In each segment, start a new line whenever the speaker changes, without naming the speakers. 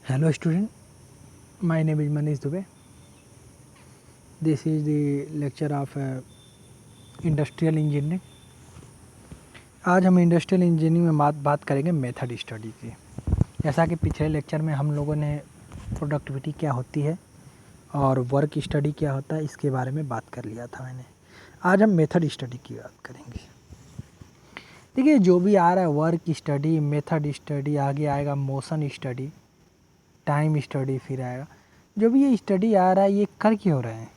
Hello student, my name is Manish Dubey. This is the lecture of industrial engineering. आज हम industrial engineering में बात करेंगे method study की। जैसा कि पिछले लेक्चर में हम लोगों ने प्रोडक्टिविटी क्या होती है और वर्क स्टडी क्या होता है इसके बारे में बात कर लिया था मैंने। आज हम मेथड स्टडी की बात करेंगे। देखिए जो भी आ रहा है वर्क स्टडी, मेथड स्टडी, आगे आएगा मोशन स्टडी, टाइम स्टडी, फिर आएगा। जो भी ये स्टडी आ रहा है ये कर क्यों हो रहे हैं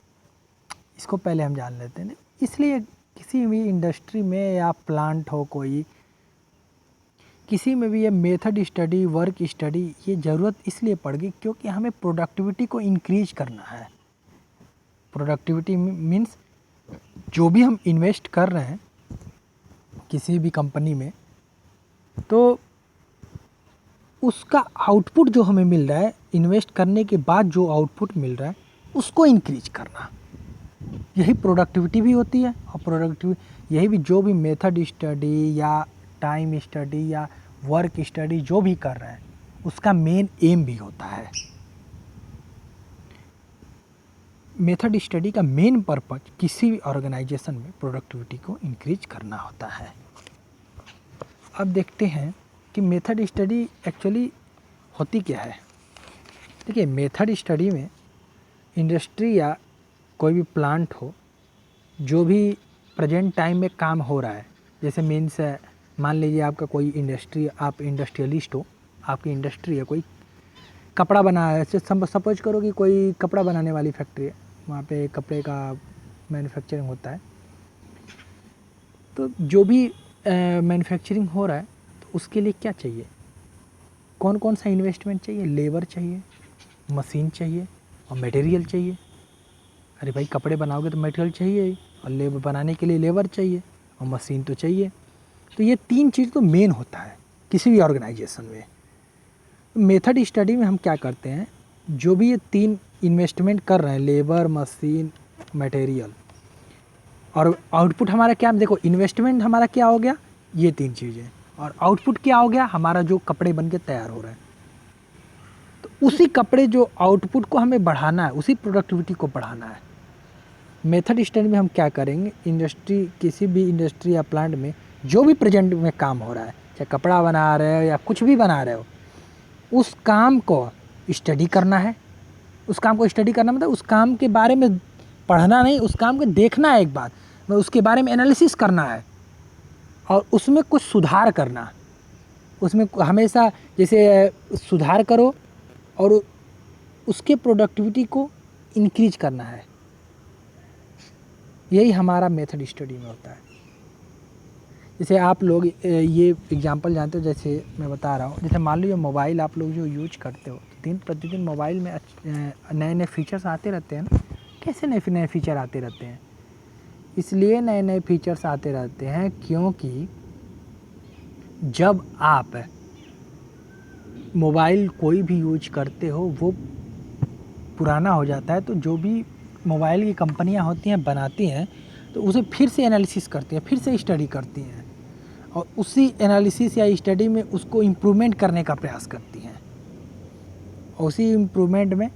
इसको पहले हम जान लेते हैं। इसलिए किसी भी इंडस्ट्री में या प्लांट हो कोई, किसी में भी ये मेथड स्टडी, वर्क स्टडी ये ज़रूरत इसलिए पड़ गई क्योंकि हमें प्रोडक्टिविटी को इंक्रीज करना है। प्रोडक्टिविटी मीन्स जो भी हम इन्वेस्ट कर रहे हैं किसी भी कंपनी में, तो उसका आउटपुट जो हमें मिल रहा है, इन्वेस्ट करने के बाद जो आउटपुट मिल रहा है उसको इंक्रीज करना, यही प्रोडक्टिविटी भी होती है। और प्रोडक्टिविटी यही भी जो भी मेथड स्टडी या टाइम स्टडी या वर्क स्टडी जो भी कर रहे हैं उसका मेन एम भी होता है। मेथड स्टडी का मेन पर्पज किसी भी ऑर्गेनाइजेशन में प्रोडक्टिविटी को इंक्रीज करना होता है। अब देखते हैं कि मेथड स्टडी एक्चुअली होती क्या है। देखिए मेथड स्टडी में इंडस्ट्री या कोई भी प्लांट हो, जो भी प्रेजेंट टाइम में काम हो रहा है, जैसे मीन्स मान लीजिए आपका कोई इंडस्ट्री, आप इंडस्ट्रियलिस्ट हो, आपकी इंडस्ट्री है, कोई कपड़ा बना है, सपोज करो कि कोई कपड़ा बनाने वाली फैक्ट्री है, वहाँ पे कपड़े का मैन्युफैक्चरिंग होता है। तो जो भी मैन्युफैक्चरिंग हो रहा है तो उसके लिए क्या चाहिए, कौन कौन सा इन्वेस्टमेंट चाहिए? लेबर चाहिए, मशीन चाहिए और मटेरियल चाहिए। अरे भाई कपड़े बनाओगे तो मटेरियल चाहिए ही, और लेबर बनाने के लिए लेबर चाहिए और मशीन तो चाहिए। तो ये तीन चीज़ तो मेन होता है किसी भी ऑर्गेनाइजेशन में। मेथड स्टडी में हम क्या करते हैं, जो भी ये तीन इन्वेस्टमेंट कर रहे हैं, लेबर, मशीन, मटेरियल, और आउटपुट हमारा क्या, देखो इन्वेस्टमेंट हमारा क्या हो गया, ये तीन चीज़ें, और आउटपुट क्या हो गया, हमारा जो कपड़े बन के तैयार हो रहे हैं। तो उसी कपड़े जो आउटपुट को हमें बढ़ाना है, उसी प्रोडक्टिविटी को बढ़ाना है। मेथड स्टडी में हम क्या करेंगे, इंडस्ट्री, किसी भी इंडस्ट्री या प्लांट में जो भी प्रेजेंट में काम हो रहा है, चाहे कपड़ा बना रहे हो या कुछ भी बना रहे हो, उस काम को स्टडी करना है। उस काम को स्टडी करना मतलब उस काम के बारे में पढ़ना नहीं, उस काम को देखना है एक बार, उसके बारे में एनालिसिस करना है और उसमें कुछ सुधार करना। उसमें हमेशा जैसे सुधार करो और उसके प्रोडक्टिविटी को इंक्रीज करना है। यही हमारा मेथड स्टडी में होता है। जैसे आप लोग ये एग्जांपल जानते हो, जैसे मैं बता रहा हूँ, जैसे मान लीजिए मोबाइल आप लोग जो यूज करते हो, दिन प्रतिदिन मोबाइल में नए नए फीचर्स आते रहते हैं ना। कैसे नए नए फीचर आते रहते हैं? इसलिए नए नए फीचर्स आते रहते हैं क्योंकि जब आप मोबाइल कोई भी यूज करते हो वो पुराना हो जाता है, तो जो भी मोबाइल की कंपनियां होती हैं, बनाती हैं, तो उसे फिर से एनालिसिस करती हैं, फिर से स्टडी करती हैं और उसी एनालिसिस या स्टडी में उसको इम्प्रूवमेंट करने का प्रयास करती हैं। और उसी इम्प्रूवमेंट में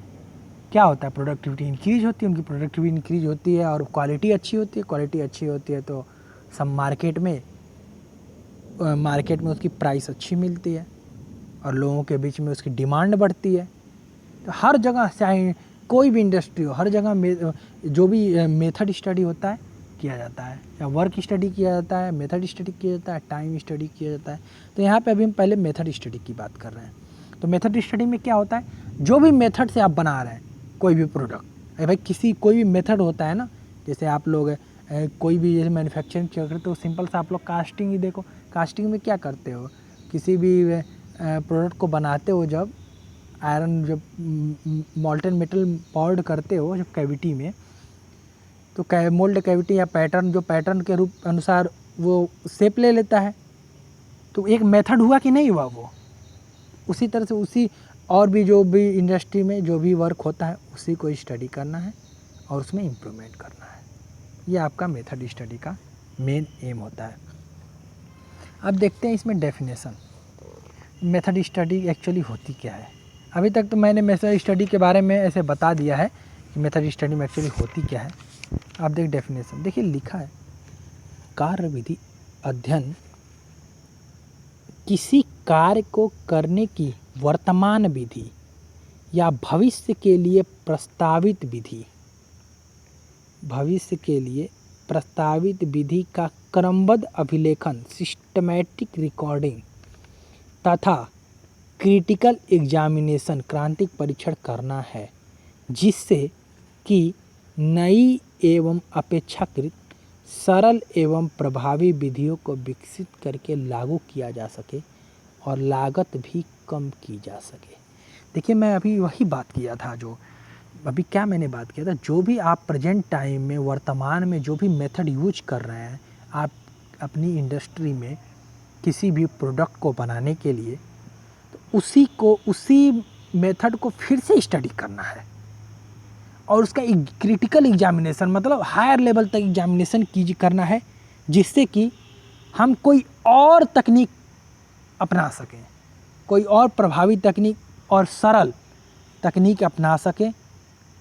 क्या होता है, प्रोडक्टिविटी इंक्रीज होती है, उनकी प्रोडक्टिविटी इंक्रीज होती है और क्वालिटी अच्छी होती है। क्वालिटी अच्छी होती है तो सब मार्केट में उसकी प्राइस अच्छी मिलती है और लोगों के बीच में उसकी डिमांड बढ़ती है। तो हर जगह, चाहे कोई भी इंडस्ट्री हो, हर जगह जो भी मेथड स्टडी होता है किया जाता है, या वर्क स्टडी किया जाता है, मेथड स्टडी किया जाता है, टाइम स्टडी किया जाता है। तो यहाँ पे अभी हम पहले मेथड स्टडी की बात कर रहे हैं। तो मेथड स्टडी में क्या होता है, जो भी मेथड से आप बना रहे हैं कोई भी प्रोडक्ट, अरे भाई कोई भी मेथड होता है ना, जैसे आप लोग कोई भी जैसे मैन्युफैक्चरिंग करते हो, तो सिंपल सा आप लोग कास्टिंग ही देखो। कास्टिंग में क्या करते हो, किसी भी प्रोडक्ट को बनाते हो, जब आयरन, जब मॉल्टन मेटल पाउडर करते हो जब कैविटी में, तो मोल्ड कैविटी या पैटर्न, जो पैटर्न के रूप अनुसार वो शेप ले लेता है। तो एक मेथड हुआ कि नहीं हुआ वो। उसी तरह से उसी और भी जो भी इंडस्ट्री में जो भी वर्क होता है उसी को स्टडी करना है और उसमें इम्प्रूवमेंट करना है। ये आपका मेथड स्टडी का मेन एम होता है। अब देखते हैं इसमें डेफिनेशन, मेथड स्टडी एक्चुअली होती क्या है। अभी तक तो मैंने मेथड स्टडी के बारे में ऐसे बता दिया है कि मेथड स्टडी में एक्चुअली होती क्या है। आप देख डेफिनेशन देखिए, लिखा है कार्य विधि अध्ययन किसी कार्य को करने की वर्तमान विधि या भविष्य के लिए प्रस्तावित विधि, भविष्य के लिए प्रस्तावित विधि का क्रमबद्ध अभिलेखन, सिस्टमैटिक रिकॉर्डिंग तथा क्रिटिकल एग्जामिनेशन, क्रांतिक परीक्षण करना है, जिससे कि नई एवं अपेक्षाकृत सरल एवं प्रभावी विधियों को विकसित करके लागू किया जा सके और लागत भी कम की जा सके। देखिए, मैं अभी वही बात किया था, जो अभी क्या मैंने बात किया था, जो भी आप प्रेजेंट टाइम में वर्तमान में जो भी मेथड यूज कर रहे हैं आप अपनी इंडस्ट्री में किसी भी प्रोडक्ट को बनाने के लिए, तो उसी मेथड को फिर से स्टडी करना है और उसका एक क्रिटिकल एग्जामिनेशन, मतलब हायर लेवल तक एग्जामिनेशन करना है, जिससे कि हम कोई और तकनीक अपना सकें, कोई और प्रभावी तकनीक और सरल तकनीक अपना सकें,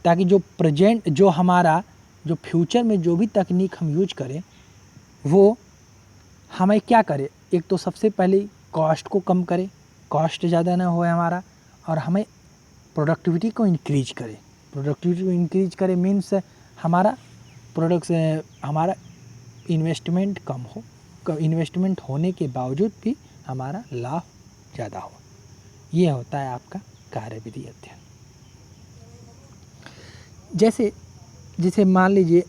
ताकि जो प्रेजेंट जो हमारा जो फ्यूचर में जो भी तकनीक हम यूज करें वो हमें क्या करे, एक तो सबसे पहले कॉस्ट को कम करे, कॉस्ट ज़्यादा ना होए हमारा, और हमें प्रोडक्टिविटी को इंक्रीज करे। प्रोडक्टिविटी को इंक्रीज करे मीन्स हमारा प्रोडक्ट से हमारा इन्वेस्टमेंट कम हो, इन्वेस्टमेंट होने के बावजूद भी हमारा लाभ ज़्यादा हो। ये होता है आपका कार्यविधि अध्ययन। जैसे मान लीजिए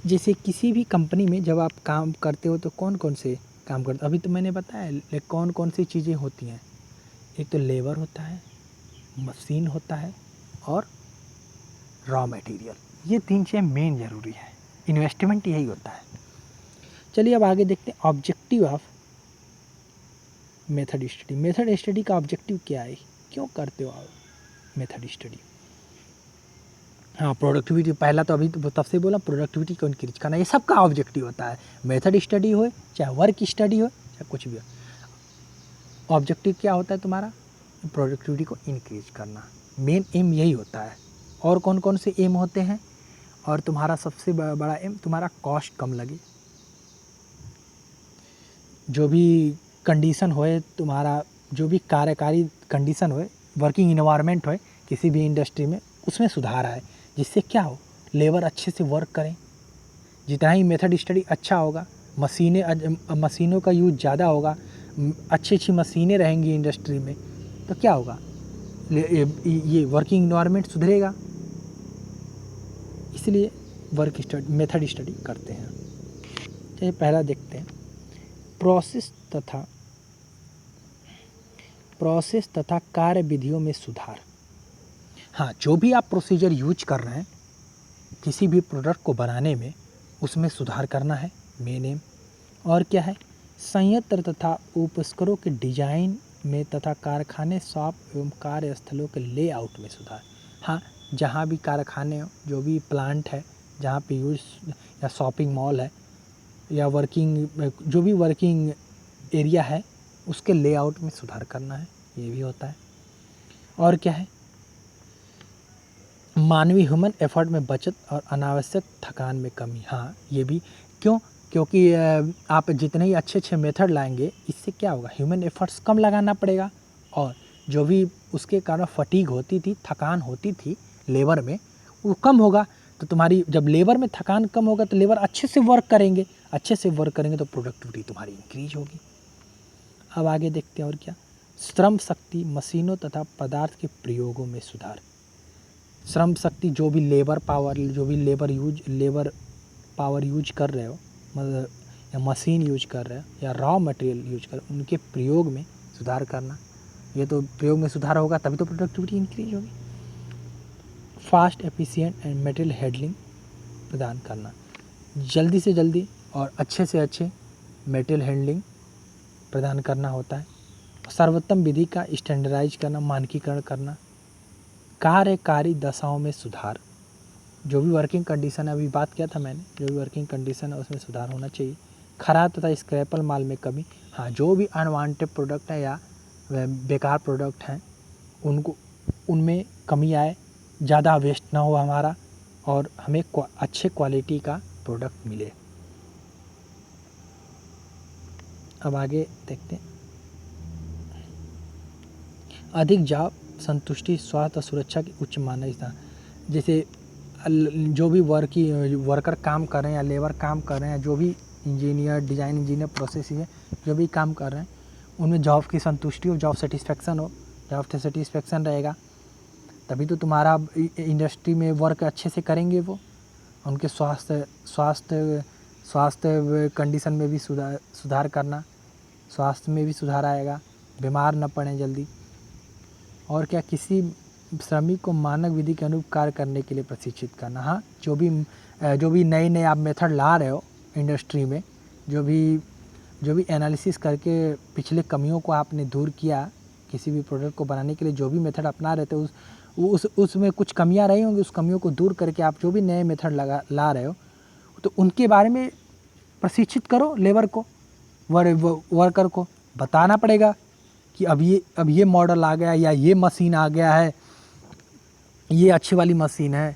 जैसे किसी भी कंपनी में जब आप काम करते हो तो कौन कौन से काम करते हो, अभी तो मैंने बताया कौन कौन सी चीज़ें होती हैं। एक तो लेबर होता है, मशीन होता है और रॉ मटेरियल, ये 3 चीज़ें मेन ज़रूरी है। इन्वेस्टमेंट यही होता है। चलिए अब आगे देखते हैं objective of method study. Method study का ऑब्जेक्टिव क्या है, क्यों करते हो आप मेथड स्टडी? हाँ, प्रोडक्टिविटी, पहला तो अभी तो तब से बोला, प्रोडक्टिविटी को इंक्रीज करना, ये सबका ऑब्जेक्टिव होता है। मेथड स्टडी हो चाहे वर्क स्टडी हो चाहे कुछ भी हो, ऑब्जेक्टिव क्या होता है तुम्हारा? प्रोडक्टिविटी को इंक्रीज करना, मेन एम यही होता है। और कौन कौन से एम होते हैं? और तुम्हारा सबसे बड़ा एम तुम्हारा कॉस्ट कम लगे, जो भी कंडीशन होए तुम्हारा, जो भी कार्यकारी कंडीशन होए, वर्किंग इन्वायरमेंट होए किसी भी इंडस्ट्री में, उसमें सुधार आए, जिससे क्या हो, लेबर अच्छे से वर्क करें। जितना ही मेथड स्टडी अच्छा होगा, मशीनों का यूज ज़्यादा होगा, अच्छी मशीनें रहेंगी इंडस्ट्री में, तो क्या होगा, ये वर्किंग इन्वायरमेंट सुधरेगा। इसलिए मेथड स्टडी करते हैं। चलिए पहला देखते हैं, प्रोसेस तथा कार्य विधियों में सुधार। हाँ, जो भी आप प्रोसीजर यूज कर रहे हैं किसी भी प्रोडक्ट को बनाने में, उसमें सुधार करना है मेन एम। और क्या है, संयंत्र तथा उपस्करों के डिजाइन में तथा कारखाने, शॉप एवं कार्यस्थलों के लेआउट में सुधार। हाँ, जहाँ भी कारखाने, जो भी प्लांट है, जहाँ पे यूज, या शॉपिंग मॉल है, या जो भी वर्किंग एरिया है, उसके लेआउट में सुधार करना है, ये भी होता है। और क्या है, मानवीय ह्यूमन एफर्ट में बचत और अनावश्यक थकान में कमी। हाँ, ये भी क्योंकि आप जितने ही अच्छे मेथड लाएंगे, इससे क्या होगा, ह्यूमन एफर्ट्स कम लगाना पड़ेगा, और जो भी उसके कारण फटीग होती थी, थकान होती थी लेबर में, वो कम होगा। तो तुम्हारी जब लेबर में थकान कम होगा तो लेबर अच्छे से वर्क करेंगे, तो प्रोडक्टिविटी तुम्हारी इंक्रीज होगी। अब आगे देखते हैं और क्या, श्रम शक्ति, मशीनों तथा पदार्थ के प्रयोगों में सुधार। श्रम शक्ति, जो भी लेबर पावर यूज कर रहे हो, मतलब या मशीन यूज कर रहे हो या रॉ मटेरियल यूज कर, उनके प्रयोग में सुधार करना। ये तो प्रयोग में सुधार होगा तभी तो प्रोडक्टिविटी इंक्रीज होगी। Fast, efficient and material handling प्रदान करना, जल्दी से जल्दी और अच्छे से अच्छे मटेरियल हैंडलिंग प्रदान करना होता है। सर्वोत्तम विधि का स्टैंडर्डाइज करना, मानकीकरण करना। कार्यकारी दशाओं में सुधार, जो भी वर्किंग कंडीशन है, अभी बात किया था मैंने, जो भी वर्किंग कंडीशन है उसमें सुधार होना चाहिए। खराब तथा स्क्रैपल माल में कमी। हाँ, जो भी अनवांटेड प्रोडक्ट है या बेकार प्रोडक्ट हैं उनको उनमें कमी आए, ज़्यादा वेस्ट ना हो हमारा और हमें अच्छे क्वालिटी का प्रोडक्ट मिले। अब आगे देखते हैं। अधिक जॉब संतुष्टि, स्वास्थ्य और सुरक्षा की उच्च मानकता। जैसे जो भी वर्कर काम कर रहे हैं या लेबर काम कर रहे हैं, जो भी इंजीनियर, डिज़ाइन इंजीनियर, प्रोसेस है, जो भी काम कर रहे हैं उनमें जॉब की संतुष्टि हो, जॉब सेटिस्फेक्शन हो। जॉब सेटिस्फेक्शन रहेगा तभी तो तुम्हारा इंडस्ट्री में वर्क अच्छे से करेंगे वो। उनके स्वास्थ्य कंडीशन में भी सुधार करना, स्वास्थ्य में भी सुधार आएगा, बीमार न पड़ें जल्दी। और क्या, किसी श्रमिक को मानक विधि के अनुरूप कार्य करने के लिए प्रशिक्षित करना। हाँ, जो भी नए आप मेथड ला रहे हो इंडस्ट्री में, जो भी एनालिसिस करके पिछले कमियों को आपने दूर किया, किसी भी प्रोडक्ट को बनाने के लिए जो भी मेथड अपना रहे थे उसमें कुछ कमियां रही होंगी, उस कमियों को दूर करके आप जो भी नए मेथड ला रहे हो तो उनके बारे में प्रशिक्षित करो। लेबर को, वर्कर को बताना पड़ेगा कि अब ये मॉडल आ गया या ये मशीन आ गया है, ये अच्छी वाली मशीन है,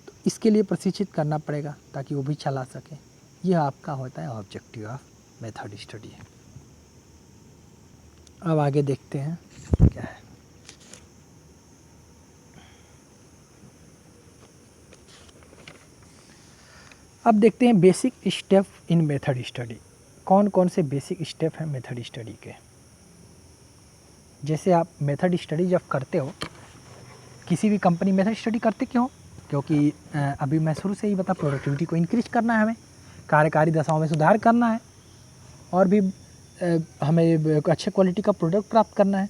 तो इसके लिए प्रशिक्षित करना पड़ेगा ताकि वो भी चला सके। यह आपका होता है ऑब्जेक्टिव ऑफ मेथड स्टडी। अब आगे देखते हैं क्या है। अब देखते हैं basic step in method study. कौन कौन से बेसिक स्टेप हैं मेथड स्टडी के। जैसे आप मेथड स्टडी जब करते हो, किसी भी कंपनी मेथड स्टडी करते क्यों? क्योंकि अभी मैं शुरू से ही बता, प्रोडक्टिविटी को इंक्रीज करना है, हमें कार्यकारी दशाओं में सुधार करना है और भी हमें अच्छे क्वालिटी का प्रोडक्ट प्राप्त करना है।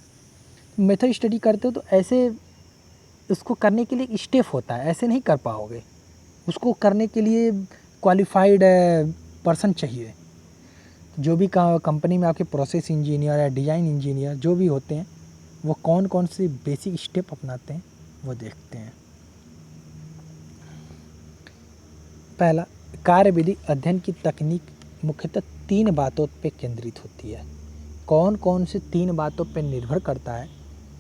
मेथड स्टडी करते हो तो ऐसे उसको करने के लिए एक स्टेप होता है, ऐसे नहीं कर पाओगे। उसको करने के लिए क्वालिफाइड पर्सन चाहिए। जो भी कंपनी में आपके प्रोसेस इंजीनियर या डिज़ाइन इंजीनियर जो भी होते हैं, वो कौन कौन से बेसिक स्टेप अपनाते हैं वो देखते हैं। पहला, कार्यविधि अध्ययन की तकनीक मुख्यतः 3 बातों पे केंद्रित होती है। कौन कौन से 3 बातों पे निर्भर करता है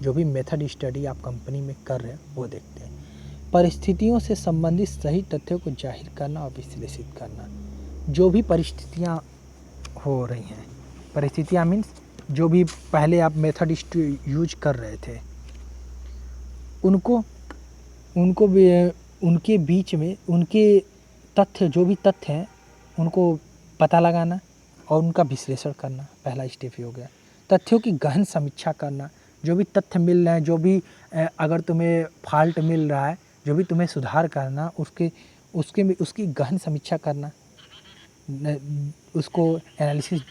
जो भी मेथड स्टडी आप कंपनी में कर रहे हैं वो देखते हैं। परिस्थितियों से संबंधित सही तथ्यों को जाहिर करना और विश्लेषित करना। जो भी परिस्थितियाँ हो रही हैं, परिस्थितियाँ मीन्स जो भी पहले आप मेथड यूज कर रहे थे उनको भी उनके बीच में उनके तथ्य, जो भी तथ्य हैं उनको पता लगाना और उनका विश्लेषण करना, पहला स्टेप ही हो गया। तथ्यों की गहन समीक्षा करना, जो भी तथ्य मिल रहे हैं, जो भी अगर तुम्हें फॉल्ट मिल रहा है, जो भी तुम्हें सुधार करना, उसकी गहन समीक्षा करना, उसको एनालिसिस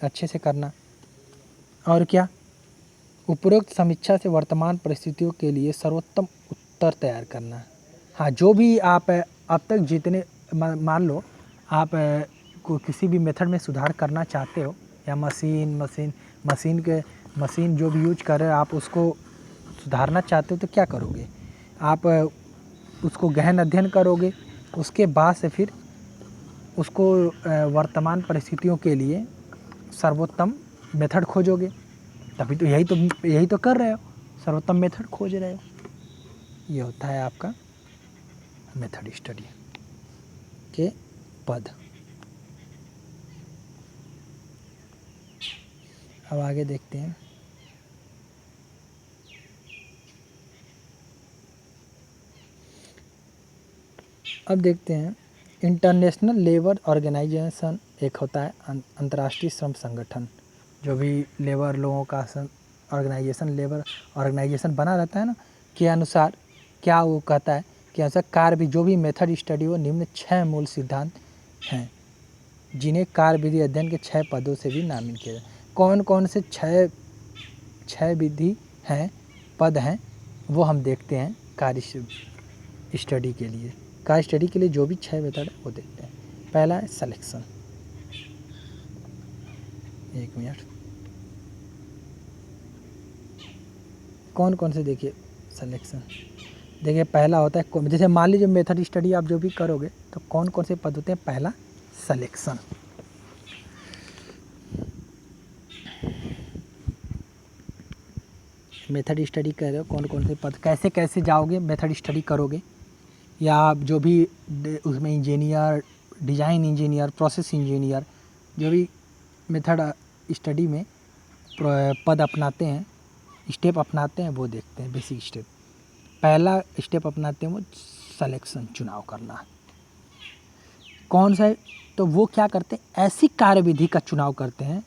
अच्छे से करना। और क्या, उपरोक्त समीक्षा से वर्तमान परिस्थितियों के लिए सर्वोत्तम उत्तर तैयार करना। हाँ, जो भी आप अब तक जितने, मान लो आप को किसी भी मेथड में सुधार करना चाहते हो या मशीन जो भी यूज कर रहे हो आप उसको सुधारना चाहते हो तो क्या करोगे? आप उसको गहन अध्ययन करोगे, उसके बाद से फिर उसको वर्तमान परिस्थितियों के लिए सर्वोत्तम मेथड खोजोगे। तभी तो यही तो कर रहे हो, सर्वोत्तम मेथड खोज रहे हो। ये होता है आपका मेथड स्टडी के पद। अब आगे देखते हैं। अब देखते हैं इंटरनेशनल लेबर ऑर्गेनाइजेशन, एक होता है अंतर्राष्ट्रीय श्रम संगठन। जो भी लेबर लोगों का लेबर ऑर्गेनाइजेशन बना रहता है ना, के अनुसार क्या वो कहता है कि अनुसार कार्य जो भी मेथड स्टडी हो, निम्न 6 मूल सिद्धांत हैं जिन्हें कार्य विधि अध्ययन के 6 पदों से भी नामित किया जाए। कौन कौन से 6 विधि हैं, पद हैं, वो हम देखते हैं कार्य स्टडी के लिए। कार्य स्टडी के लिए जो भी 6 मेथड है वो देखते हैं। पहला है सिलेक्शन। एक मिनट, कौन कौन से देखिए सिलेक्शन। देखिए पहला होता है, जैसे मान लीजिए मेथड स्टडी आप जो भी करोगे तो कौन कौन से पद होते हैं। पहला सिलेक्शन। मेथड स्टडी कर रहे हो, कौन कौन से पद, कैसे कैसे जाओगे मेथड स्टडी करोगे, या आप जो भी उसमें engineer, design engineer, process engineer, जो भी मेथड स्टडी में पद अपनाते हैं, स्टेप अपनाते हैं, वो देखते हैं। बेसिक स्टेप, पहला स्टेप अपनाते हैं वो सिलेक्शन, चुनाव करना। कौन सा है? तो वो क्या करते हैं, ऐसी कार्यविधि का चुनाव करते हैं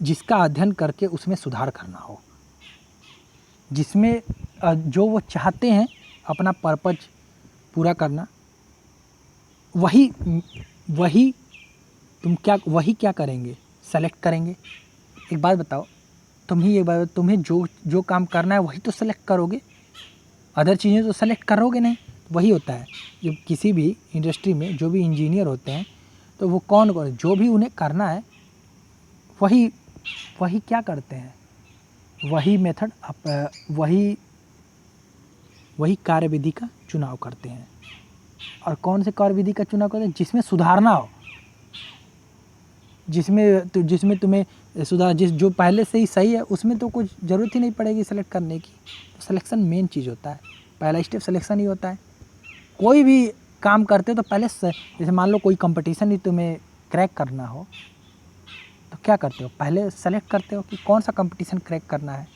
जिसका अध्ययन करके उसमें सुधार करना हो, जिसमें जो वो चाहते हैं अपना पर्पज पूरा करना, वही वही क्या करेंगे, सेलेक्ट करेंगे। एक बात बताओ, तुम्हें जो काम करना है वही तो सेलेक्ट करोगे, अदर चीज़ें तो सेलेक्ट करोगे नहीं। वही होता है जो किसी भी इंडस्ट्री में जो भी इंजीनियर होते हैं, तो वो कौन जो भी उन्हें करना है वही क्या करते हैं, वही मेथड वही कार्यविधि का चुनाव करते हैं। और कौन से कार्यविधि का चुनाव करते हैं? जिसमें सुधारना हो, जिसमें तुम्हें सुधार, जो पहले से ही सही है उसमें तो कुछ ज़रूरत ही नहीं पड़ेगी सेलेक्ट करने की। तो सिलेक्शन मेन चीज़ होता है, पहला स्टेप सिलेक्शन ही होता है। कोई भी काम करते हो तो पहले जैसे मान लो कोई कंपटीशन ही तुम्हें क्रैक करना हो, तो क्या करते हो, पहले सेलेक्ट करते हो कि कौन सा कंपटीशन क्रैक करना है।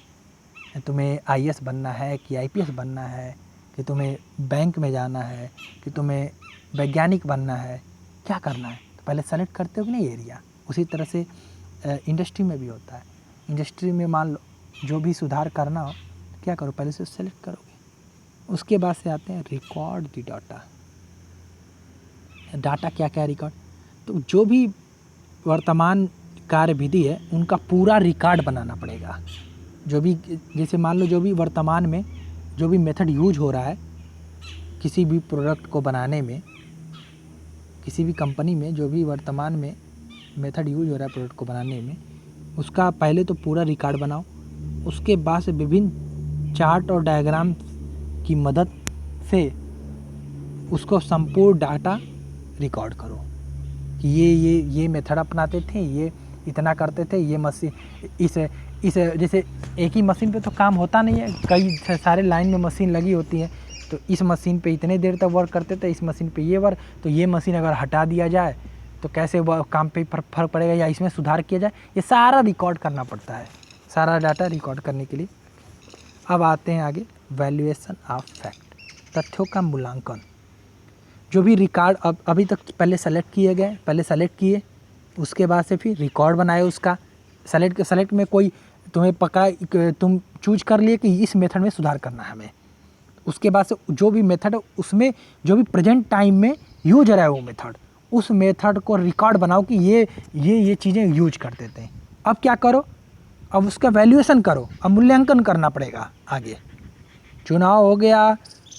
तुम्हें आईएएस बनना है कि आईपीएस बनना है, कि तुम्हें बैंक में जाना है, कि तुम्हें वैज्ञानिक बनना है, क्या करना है, तो पहले सेलेक्ट करते हो कि नहीं एरिया। उसी तरह से इंडस्ट्री में भी होता है। इंडस्ट्री में मान लो जो भी सुधार करना हो, क्या करो, पहले से सेलेक्ट करोगे। उसके बाद से आते हैं रिकॉर्ड द डाटा क्या क्या रिकॉर्ड। तो जो भी वर्तमान कार्यविधि है उनका पूरा रिकॉर्ड बनाना पड़ेगा। जो भी, जैसे मान लो जो भी वर्तमान में जो भी मेथड यूज हो रहा है किसी भी प्रोडक्ट को बनाने में, किसी भी कंपनी में जो भी वर्तमान में मेथड यूज हो रहा है प्रोडक्ट को बनाने में, उसका पहले तो पूरा रिकॉर्ड बनाओ। उसके बाद से विभिन्न चार्ट और डायग्राम की मदद से उसको संपूर्ण डाटा रिकॉर्ड करो कि ये मेथड अपनाते थे, ये इतना करते थे, ये मशीन इस जैसे एक ही मशीन पे तो काम होता नहीं है, कई सारे लाइन में मशीन लगी होती है। तो इस मशीन पे इतने देर तक वर्क करते थे, इस मशीन पे ये वर्क, तो ये मशीन अगर हटा दिया जाए तो कैसे काम पे फर्क पड़ेगा या इसमें सुधार किया जाए, ये सारा रिकॉर्ड करना पड़ता है, सारा डाटा रिकॉर्ड करने के लिए। अब आते हैं आगे, वैल्यूएशन ऑफ फैक्ट, तथ्यों का मूल्यांकन। जो भी रिकॉर्ड अभी तक पहले सेलेक्ट किए, उसके बाद से फिर रिकॉर्ड बनाए उसका। सेलेक्ट में कोई तुम्हें तुम चूज कर लिए कि इस मेथड में सुधार करना है हमें। उसके बाद से जो भी मेथड है उसमें जो भी प्रेजेंट टाइम में यूज हो रहा है वो मेथड, उस मेथड को रिकॉर्ड बनाओ कि ये चीज़ें यूज करते थे। अब क्या करो, अब उसका वैल्यूएशन करो, अब मूल्यांकन करना पड़ेगा। आगे चुनाव हो गया,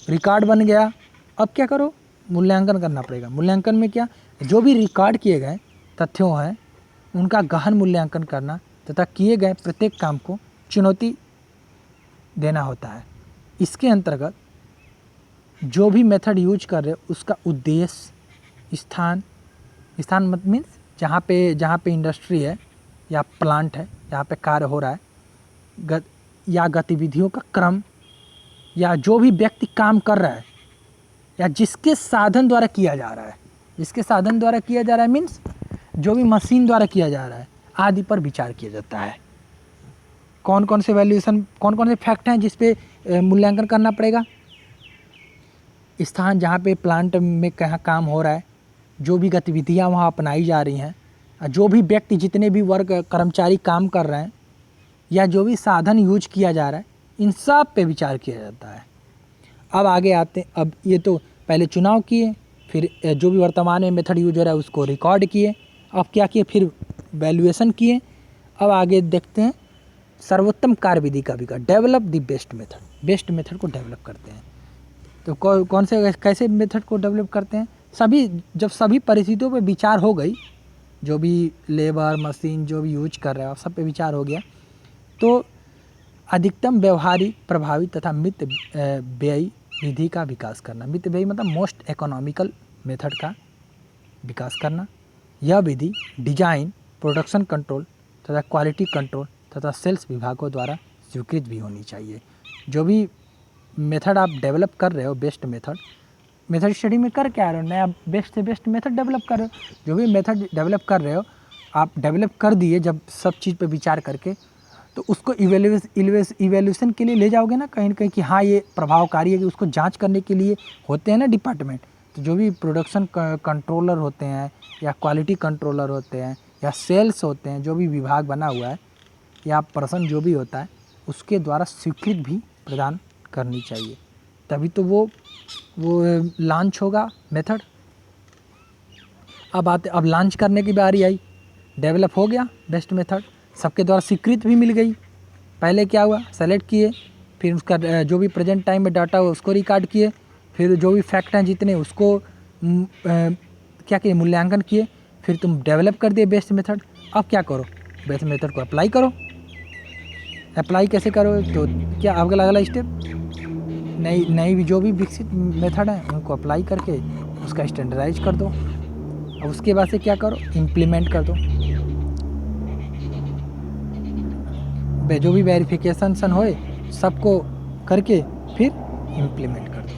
रिकॉर्ड बन गया, अब क्या करो, मूल्यांकन करना पड़ेगा। मूल्यांकन में क्या, जो भी रिकॉर्ड किए गए तथ्यों हैं उनका गहन मूल्यांकन करना तथा किए गए प्रत्येक काम को चुनौती देना होता है। इसके अंतर्गत जो भी मेथड यूज कर रहे हो उसका उद्देश्य, स्थान मत मीन्स जहाँ पे इंडस्ट्री है या प्लांट है, जहाँ पे कार्य हो रहा है, या गतिविधियों का क्रम, या जो भी व्यक्ति काम कर रहा है, या जिसके साधन द्वारा किया जा रहा है, मीन्स जो भी मशीन द्वारा किया जा रहा है आदि पर विचार किया जाता है। कौन कौन से फैक्ट हैं जिस पे मूल्यांकन करना पड़ेगा। स्थान, जहाँ पे प्लांट में कहाँ काम हो रहा है, जो भी गतिविधियाँ वहाँ अपनाई जा रही हैं, जो भी व्यक्ति, जितने भी वर्ग कर्मचारी काम कर रहे हैं, या जो भी साधन यूज किया जा रहा है, इन सब पे विचार किया जाता है। अब आगे आते हैं, अब ये तो पहले चुनाव किए, फिर जो भी वर्तमान में मेथड यूज हो रहा है उसको रिकॉर्ड किए, अब क्या किए, फिर वैल्यूएशन किए। अब आगे देखते हैं सर्वोत्तम कार्यविधि का विकास, डेवलप द बेस्ट मेथड को डेवलप करते हैं। तो कौन से कैसे मेथड को डेवलप करते हैं, जब सभी परिस्थितियों पे विचार हो गई, जो भी लेबर मशीन जो भी यूज कर रहे हैं सब पे विचार हो गया, तो अधिकतम व्यवहारिक, प्रभावी तथा मित व्ययी विधि का विकास करना। मित व्ययी मतलब मोस्ट इकोनॉमिकल मेथड का विकास करना। यह विधि डिजाइन, प्रोडक्शन कंट्रोल तथा क्वालिटी कंट्रोल तथा सेल्स विभागों द्वारा स्वीकृत भी होनी चाहिए। जो भी मेथड आप डेवलप कर रहे हो, बेस्ट मेथड स्टडी में कर क्या रहे हो, नया बेस्ट से बेस्ट मेथड डेवलप कर रहे हो। जो भी मेथड डेवलप कर रहे हो, आप डेवलप कर दिए जब सब चीज़ पे विचार करके, तो उसको इवेल्यूशन के लिए ले जाओगे ना कहीं कि हाँ ये प्रभावकारी है, कि उसको जांच करने के लिए होते हैं ना डिपार्टमेंट। तो जो भी प्रोडक्शन कंट्रोलर होते हैं या क्वालिटी कंट्रोलर होते हैं या सेल्स होते हैं, जो भी विभाग बना हुआ है या पर्सन जो भी होता है, उसके द्वारा स्वीकृत भी प्रदान करनी चाहिए, तभी तो वो लॉन्च होगा मेथड। अब लॉन्च करने की बारी आई, डेवलप हो गया बेस्ट मेथड, सबके द्वारा स्वीकृत भी मिल गई। पहले क्या हुआ, सेलेक्ट किए, फिर उसका जो भी प्रेजेंट टाइम में डाटा हो उसको रिकॉर्ड किए, फिर जो भी फैक्ट हैं जितने उसको क्या किए, मूल्यांकन किए, फिर तुम डेवलप कर दिए बेस्ट मेथड। अब क्या करो, बेस्ट मेथड को अप्लाई करो। अप्लाई कैसे करो, तो क्या अगला स्टेप, नई जो भी विकसित मेथड है उनको अप्लाई करके उसका स्टैंडर्डाइज कर दो। अब उसके बाद से क्या करो, इम्प्लीमेंट कर दो। जो भी वेरिफिकेशन होए सबको करके फिर इम्प्लीमेंट कर दो।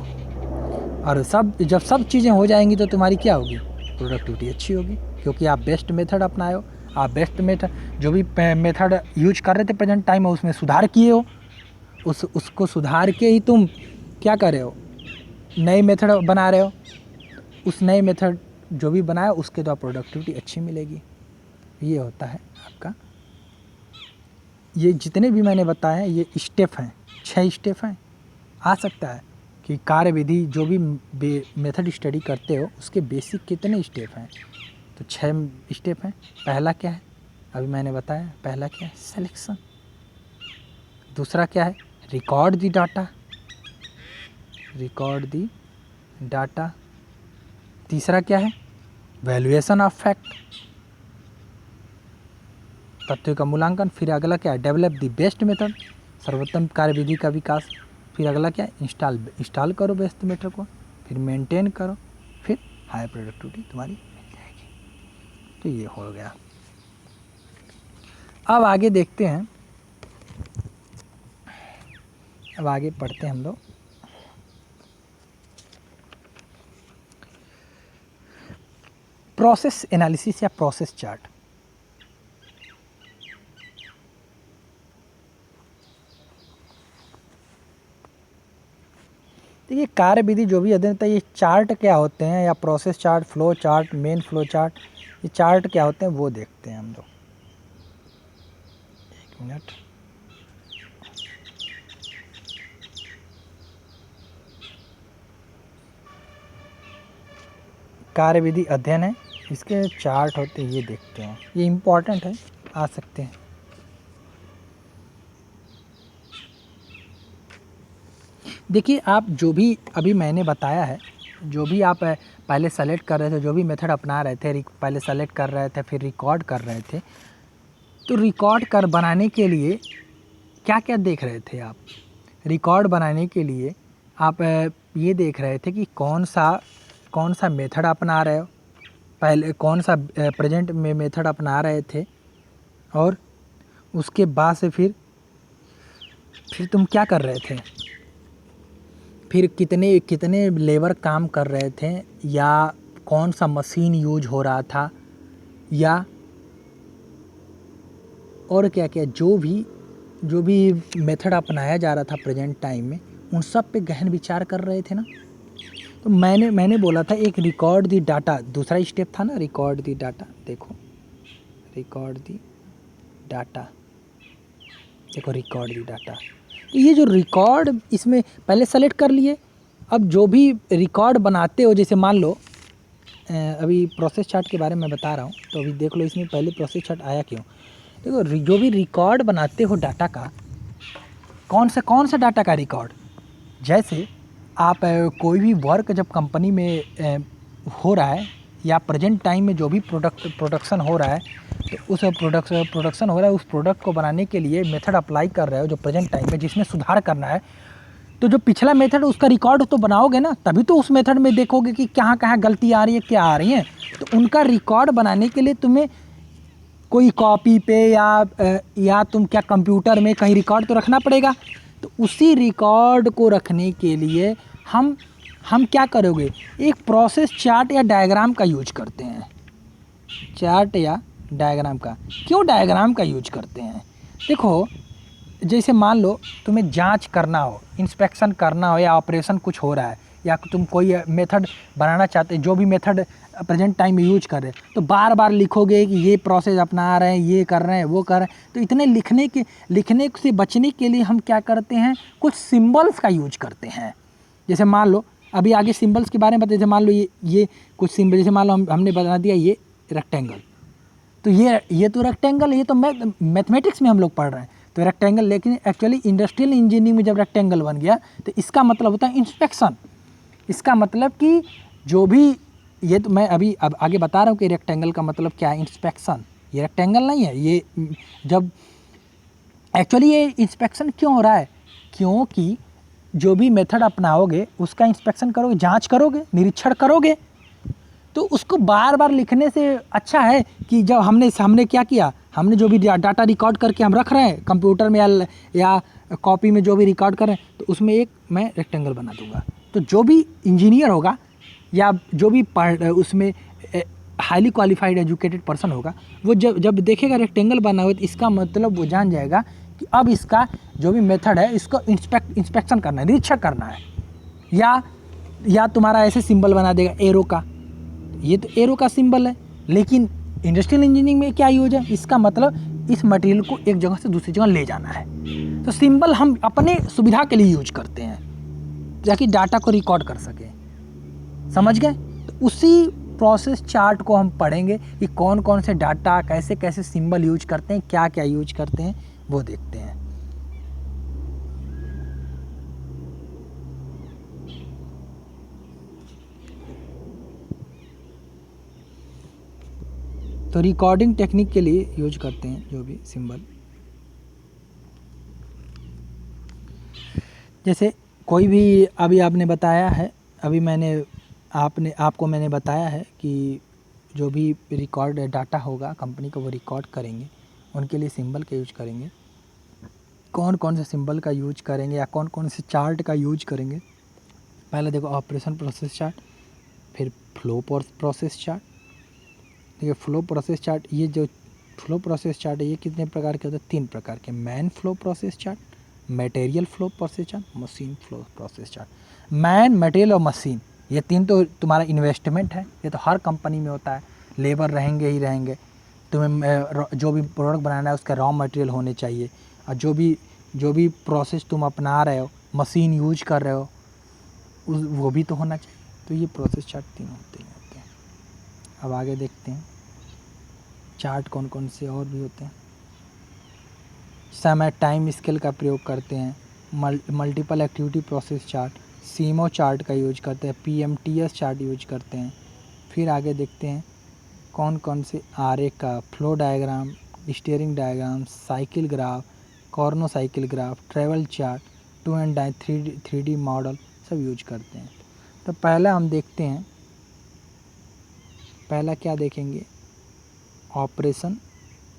और जब सब चीज़ें हो जाएंगी तो तुम्हारी क्या होगी, प्रोडक्टिविटी अच्छी होगी, क्योंकि आप बेस्ट मेथड अपनाए हो। आप बेस्ट मेथड जो भी मेथड यूज कर रहे थे प्रेजेंट टाइम में, उसमें सुधार किए हो, उसको सुधार के ही तुम क्या कर रहे हो, नए मेथड बना रहे हो। उस नए मेथड जो भी बनाया उसके द्वारा प्रोडक्टिविटी अच्छी मिलेगी। ये होता है आपका, ये जितने भी मैंने बताए हैं ये स्टेप हैं, 6 स्टेप हैं। आ सकता है कि कार्यविधि जो भी मेथड स्टडी करते हो उसके बेसिक कितने स्टेप हैं, तो 6 स्टेप हैं। पहला क्या है, अभी मैंने बताया, पहला क्या है, सिलेक्शन। दूसरा क्या है, रिकॉर्ड दी डाटा। तीसरा क्या है, वैल्यूएशन ऑफ फैक्ट, तथ्यों का मूल्यांकन। फिर अगला क्या है, डेवलप दी बेस्ट मेथड, सर्वोत्तम कार्यविधि का विकास। फिर अगला क्या है, इंस्टॉल करो बेस्ट मेथड को, फिर मेंटेन करो, फिर हाई प्रोडक्टिविटी तुम्हारी मिल जाएगी। तो ये हो गया। अब आगे देखते हैं, अब आगे पढ़ते हैं हम लोग। प्रोसेस एनालिसिस या प्रोसेस चार्ट। देखिए कार्यविधि जो भी अध्ययन होता है, ये चार्ट क्या होते हैं, या process chart, flow chart, main flow chart, ये चार्ट क्या होते हैं वो देखते हैं हम लोग। एक मिनट, कार्यविधि अध्ययन है, इसके चार्ट होते हैं, ये देखते हैं। ये इम्पोर्टेंट है, आ सकते हैं। देखिए आप जो भी अभी मैंने बताया है, जो भी आप पहले सेलेक्ट कर रहे थे, जो भी मेथड अपना रहे थे, पहले सेलेक्ट कर रहे थे, फिर रिकॉर्ड कर रहे थे, तो रिकॉर्ड कर बनाने के लिए क्या क्या देख रहे थे आप। रिकॉर्ड बनाने के लिए आप ये देख रहे थे कि कौन सा मेथड अपना रहे हो, पहले कौन सा प्रेजेंट में मेथड अपना रहे थे, और उसके बाद से फिर तुम क्या कर रहे थे, फिर कितने लेबर काम कर रहे थे, या कौन सा मशीन यूज हो रहा था, या और क्या क्या जो भी मेथड अपनाया जा रहा था प्रेजेंट टाइम में, उन सब पे गहन विचार कर रहे थे ना। तो मैंने बोला था एक रिकॉर्ड दी डाटा, दूसरा स्टेप था ना, रिकॉर्ड दी डाटा। देखो रिकॉर्ड दी डाटा, देखो रिकॉर्ड दी डाटा। तो ये जो रिकॉर्ड, इसमें पहले सेलेक्ट कर लिए। अब जो भी रिकॉर्ड बनाते हो, जैसे मान लो अभी प्रोसेस चार्ट के बारे में बता रहा हूँ, तो अभी देख लो इसमें पहले प्रोसेस चार्ट आया क्यों। देखो जो भी रिकॉर्ड बनाते हो डाटा का, कौन सा डाटा का रिकॉर्ड, जैसे आप कोई भी वर्क जब कंपनी में हो रहा है, या प्रेजेंट टाइम में जो भी प्रोडक्शन हो रहा है, तो उस प्रोडक्शन हो रहा है, उस प्रोडक्ट को बनाने के लिए मेथड अप्लाई कर रहे हो जो प्रेजेंट टाइम में, जिसमें सुधार करना है, तो जो पिछला मेथड उसका रिकॉर्ड तो बनाओगे ना, तभी तो उस मेथड में देखोगे कि कहाँ गलती आ रही है, क्या आ रही है। तो उनका रिकॉर्ड बनाने के लिए तुम्हें कोई कॉपी पे या तुम क्या कंप्यूटर में कहीं रिकॉर्ड तो रखना पड़ेगा। तो उसी रिकॉर्ड को रखने के लिए हम क्या करोगे, एक प्रोसेस चार्ट या डायग्राम का यूज करते हैं। चार्ट या डायग्राम का, क्यों डायग्राम का यूज करते हैं? देखो, जैसे मान लो तुम्हें जांच करना हो, इंस्पेक्शन करना हो, या ऑपरेशन कुछ हो रहा है, या तुम कोई मेथड बनाना चाहते, जो भी मेथड प्रेजेंट टाइम में यूज कर रहे हैं, तो बार बार लिखोगे कि ये प्रोसेस अपना रहे हैं, ये कर रहे हैं, वो कर रहे हैं। तो इतने लिखने से बचने के लिए हम क्या करते हैं, कुछ सिंबल्स का यूज करते हैं। जैसे मान लो, अभी आगे सिंबल्स के बारे में बताते, मान लो ये कुछ सिंबल, जैसे मान लो हमने बता दिया ये रेक्टेंगल, तो ये तो रेक्टेंगल, ये तो मैथमेटिक्स में हम लोग पढ़ रहे हैं तो रेक्टेंगल, लेकिन एक्चुअली इंडस्ट्रियल इंजीनियरिंग में जब रेक्टेंगल बन गया तो इसका मतलब होता है इंस्पेक्शन। इसका मतलब कि जो भी, ये तो मैं अभी अब आगे बता रहा हूँ कि रेक्टेंगल का मतलब क्या है, इंस्पेक्शन। ये रेक्टेंगल नहीं है, ये जब एक्चुअली ये इंस्पेक्शन क्यों हो रहा है, क्योंकि जो भी मेथड अपनाओगे उसका इंस्पेक्शन करोगे, जांच करोगे, निरीक्षण करोगे, तो उसको बार बार लिखने से अच्छा है कि जब हमने क्या किया, हमने जो भी डाटा रिकॉर्ड करके हम रख रहे हैं कंप्यूटर में या कॉपी में, जो भी रिकॉर्ड कर रहे हैं, तो उसमें एक मैं रेक्टेंगल बना दूंगा। तो जो भी इंजीनियर होगा या जो भी उसमें हाईली क्वालिफाइड एजुकेटेड पर्सन होगा, वो जब देखेगा रेक्टेंगल बना हुआ, तो इसका मतलब वो जान जाएगा कि अब इसका जो भी मेथड है इसको इंस्पेक्शन करना है, निरीक्षण करना है। या तुम्हारा ऐसे सिंबल बना देगा एरो का, ये तो एरो का सिंबल है, लेकिन इंडस्ट्रियल इंजीनियरिंग में क्या यूज है, इसका मतलब इस मटेरियल को एक जगह से दूसरी जगह ले जाना है। तो सिंबल हम अपने सुविधा के लिए यूज करते हैं ताकि डाटा को रिकॉर्ड कर सके, समझ गए? तो उसी प्रोसेस चार्ट को हम पढ़ेंगे कि कौन कौन से डाटा कैसे कैसे सिंबल यूज करते हैं, क्या क्या यूज करते हैं, वो देखते हैं। तो रिकॉर्डिंग टेक्निक के लिए यूज करते हैं जो भी सिंबल, जैसे कोई भी, अभी आपने बताया है, अभी आपको मैंने बताया है कि जो भी रिकॉर्ड डाटा होगा कंपनी को, वो रिकॉर्ड करेंगे, उनके लिए सिंबल का यूज करेंगे। कौन कौन से सिंबल का यूज करेंगे या कौन कौन से चार्ट का यूज करेंगे? पहले देखो ऑपरेशन प्रोसेस चार्ट, फिर फ्लो प्रोसेस चार्ट। देखिए फ्लो प्रोसेस चार्ट, ये जो फ्लो प्रोसेस चार्ट है ये कितने प्रकार के होते हैं? 3 प्रकार के, man flow process chart, material flow process chart, machine flow process chart. Man, material और मशीन, ये 3 तो तुम्हारा इन्वेस्टमेंट है, ये तो हर कंपनी में होता है, लेबर रहेंगे ही रहेंगे, तुम्हें जो भी प्रोडक्ट बनाना है उसका रॉ मटेरियल होने चाहिए, और जो भी प्रोसेस तुम अपना रहे हो, मशीन यूज कर रहे हो, वो भी तो होना चाहिए। तो ये प्रोसेस चार्ट 3 होते हैं। अब आगे देखते हैं चार्ट कौन कौन से और भी होते हैं। समय टाइम स्केल का प्रयोग करते हैं, multiple activity process chart, simo chart का यूज करते हैं, PMTS चार्ट यूज करते हैं। फिर आगे देखते हैं कौन कौन से आरेख का, flow diagram, steering diagram, cycle graph, Karna cycle graph, travel chart, 2 and 3D model सब यूज करते हैं। तो पहला हम देखते हैं, पहला क्या देखेंगे, ऑपरेशन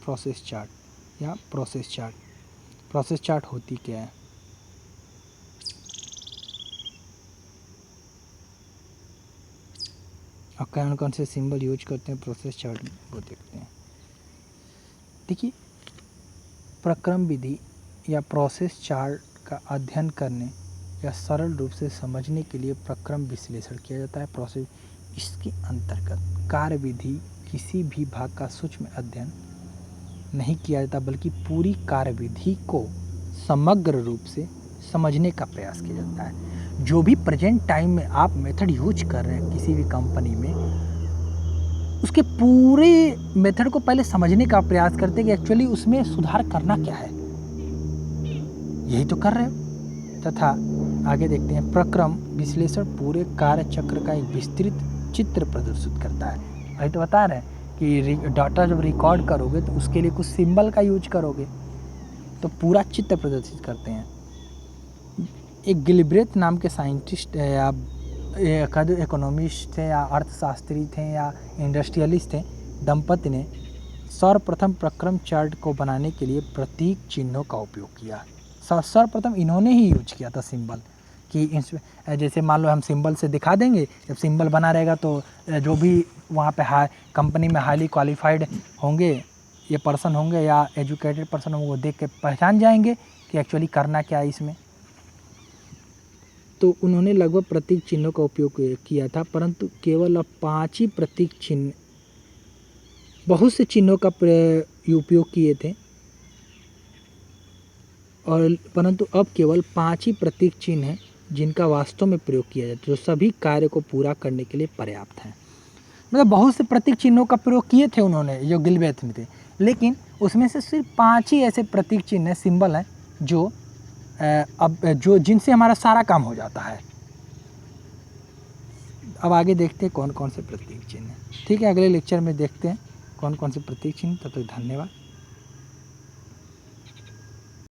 प्रोसेस चार्ट या प्रोसेस चार्ट। प्रोसेस चार्ट होती क्या है? और कौन कौन से सिंबल यूज करते हैं प्रोसेस चार्ट में, वो देखते हैं। देखिए, प्रक्रम विधि या प्रोसेस चार्ट का अध्ययन करने या सरल रूप से समझने के लिए प्रक्रम विश्लेषण किया जाता है। प्रोसेस, इसके अंतर्गत कार्यविधि किसी भी भाग का सूक्ष्म अध्ययन नहीं किया जाता, बल्कि पूरी कार्यविधि को समग्र रूप से समझने का प्रयास किया जाता है। जो भी प्रेजेंट टाइम में आप मेथड यूज कर रहे हैं किसी भी कंपनी में, उसके पूरे मेथड को पहले समझने का प्रयास करते हैं कि एक्चुअली उसमें सुधार करना क्या है, यही तो कर रहे हो। तथा आगे देखते हैं, प्रक्रम विश्लेषण पूरे कार्य चक्र का एक विस्तृत चित्र प्रदर्शित करता है। वही तो बता रहे हैं कि डाटा जब रिकॉर्ड करोगे तो उसके लिए कुछ सिंबल का यूज करोगे, तो पूरा चित्र प्रदर्शित करते हैं। एक गिलब्रेथ नाम के साइंटिस्ट या इकोनॉमिस्ट थे या अर्थशास्त्री थे या इंडस्ट्रियलिस्ट थे, दंपति ने सर्वप्रथम प्रक्रम चार्ट को बनाने के लिए प्रतीक चिन्हों का उपयोग किया। सर्वप्रथम इन्होंने ही यूज किया था सिंबल कि जैसे मान लो हम सिंबल से दिखा देंगे, जब सिंबल बना रहेगा तो जो भी वहाँ पे कंपनी में हाईली क्वालिफाइड होंगे ये पर्सन होंगे या एजुकेटेड पर्सन होंगे, वो देख के पहचान जाएंगे कि एक्चुअली करना क्या है इसमें। तो उन्होंने लगभग प्रतीक चिन्हों का उपयोग किया था, परंतु केवल अब 5 ही प्रतीक चिन्ह, बहुत से चिन्हों का उपयोग किए थे और परंतु अब केवल 5 ही प्रतीक चिन्ह हैं जिनका वास्तव में प्रयोग किया जाता है, जो सभी कार्य को पूरा करने के लिए पर्याप्त हैं। मतलब बहुत से प्रतीक चिन्हों का प्रयोग किए थे उन्होंने जो गिलवेथ में थे, लेकिन उसमें से सिर्फ 5 ही ऐसे प्रतीक चिन्ह सिंबल हैं जो जो जिनसे हमारा सारा काम हो जाता है। अब आगे देखते हैं कौन कौन से प्रतीक चिन्ह हैं। ठीक है, अगले लेक्चर में देखते हैं कौन कौन से प्रतीक चिन्ह। तब तक धन्यवाद।